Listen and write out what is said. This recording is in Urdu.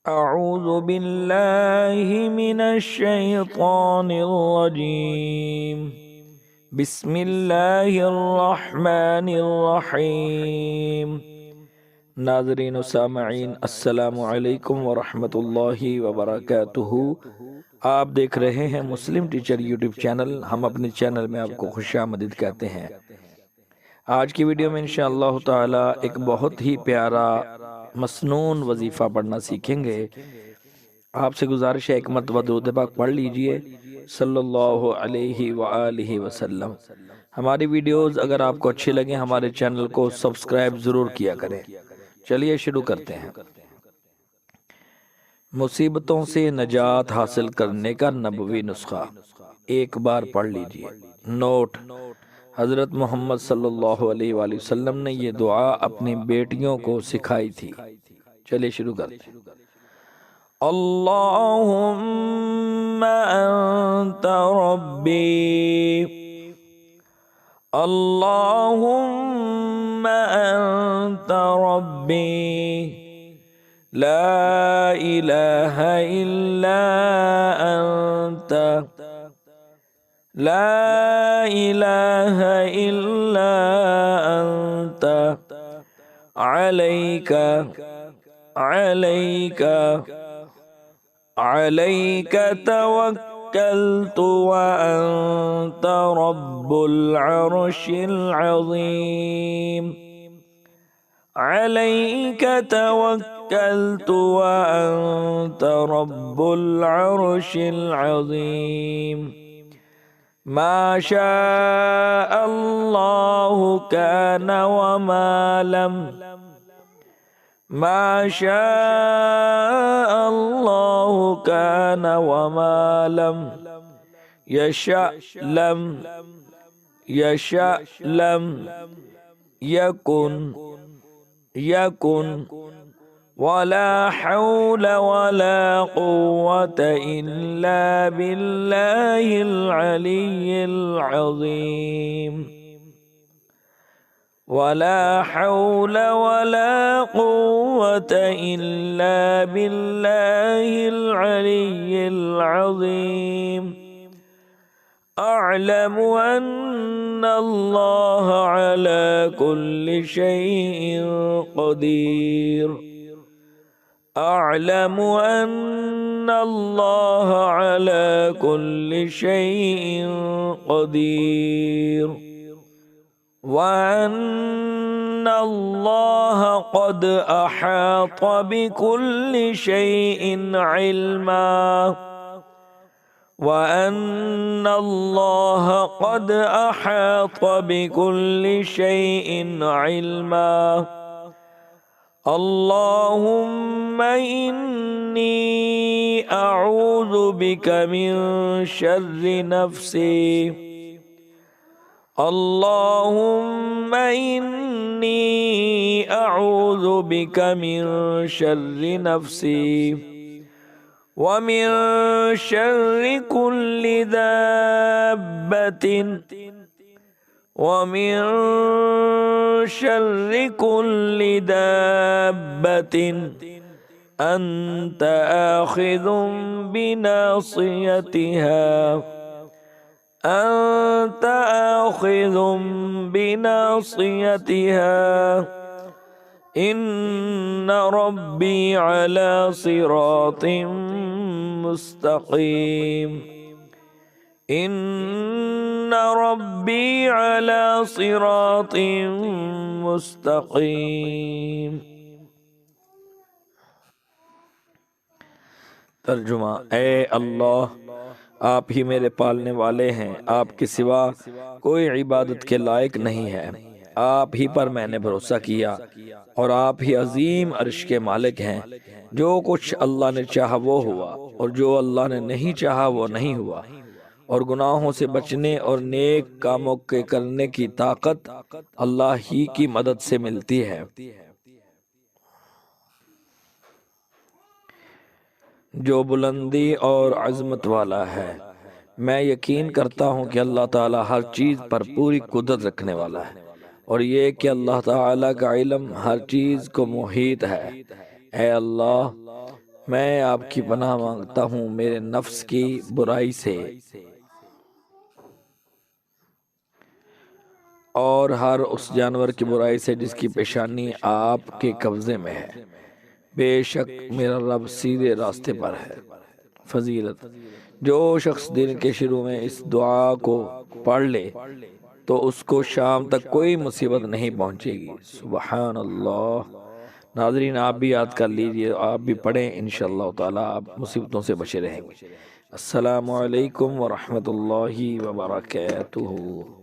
أعوذ بالله من الشيطان الرجيم بسم الله الرحمن الرحیم۔ ناظرین و سامعین، السلام علیکم ورحمۃ اللہ وبرکاتہ۔ آپ دیکھ رہے ہیں مسلم ٹیچر یوٹیوب چینل۔ ہم اپنے چینل میں آپ کو خوش آمدید کہتے ہیں۔ آج کی ویڈیو میں انشاءاللہ تعالی ایک بہت ہی پیارا مسنون وظیفہ پڑھنا سیکھیں گے۔ آپ سے گزارش ہے، ایک مرتبہ درود پاک پڑھ لیجئے صلی اللہ علیہ وآلہ وسلم۔ ہماری ویڈیوز اگر آپ کو اچھی لگیں ہمارے چینل کو سبسکرائب ضرور کیا کریں۔ چلیے شروع کرتے ہیں۔ مصیبتوں سے نجات حاصل کرنے کا نبوی نسخہ ایک بار پڑھ لیجئے۔ نوٹ: حضرت محمد صلی اللہ علیہ وآلہ وسلم نے یہ دعا اپنی بیٹیوں کو سکھائی تھی۔ چلیے شروع کرتے ہیں۔ اللہم انت ربی، اللہم انت ربی، لا الہ الا انت، لا الہ الا انت، علیک علیک علیک توکلت وانت رب العرش العظیم، علیک توکلت وانت رب العرش العظیم، ما شاء اللہ کان وما لم، ما شاء اللہ کان وما لم یشأ لم یشأ لم یکن یکن، ولا حول ولا قوة إلا بالله العلي العظيم، ولا حول ولا قوة إلا بالله العلي العظيم، أعلم أن الله على كل شيء قدير، أعلم أن الله على كل شيء قدير، وأن الله قد أحاط بكل شيء علما، وأن الله قد أحاط بكل شيء علما، اللهم إني أعوذ بك من شر نفسي، اللهم إني أعوذ بك من شر نفسي ومن شر كل دابة، ومن شر كل دابة أنت آخذ بناصيتها، أنت آخذ بناصيتها، إن ربي على صراط مستقيم، إن ربي على صراط مستقيم۔ ترجمہ: اے اللہ، آپ ہی میرے پالنے والے ہیں، آپ کے سوا کوئی عبادت کے لائق نہیں ہے، آپ ہی پر میں نے بھروسہ کیا اور آپ ہی عظیم عرش کے مالک ہیں۔ جو کچھ اللہ نے چاہا وہ ہوا اور جو اللہ نے نہیں چاہا وہ نہیں ہوا، اور گناہوں سے بچنے اور نیک کاموں کے کرنے کی طاقت اللہ ہی کی مدد سے ملتی ہے۔ جو بلندی اور عظمت والا ہے، میں یقین کرتا ہوں کہ اللہ تعالیٰ ہر چیز پر پوری قدرت رکھنے والا ہے، اور یہ کہ اللہ تعالیٰ کا علم ہر چیز کو محیط ہے۔ اے اللہ، میں آپ کی پناہ مانگتا ہوں میرے نفس کی برائی سے اور ہر اس جانور کی برائی سے جس کی پیشانی آپ کے قبضے میں ہے۔ بے شک میرا رب سیدھے راستے پر ہے۔ فضیلت: جو شخص دن کے شروع میں اس دعا کو پڑھ لے تو اس کو شام تک کوئی مصیبت نہیں پہنچے گی۔ سبحان اللہ۔ ناظرین، آپ بھی یاد کر لیجئے، آپ بھی پڑھیں، انشاءاللہ تعالی آپ مصیبتوں سے بچے رہیں گے۔ السلام علیکم ورحمۃ اللہ وبرکاتہ۔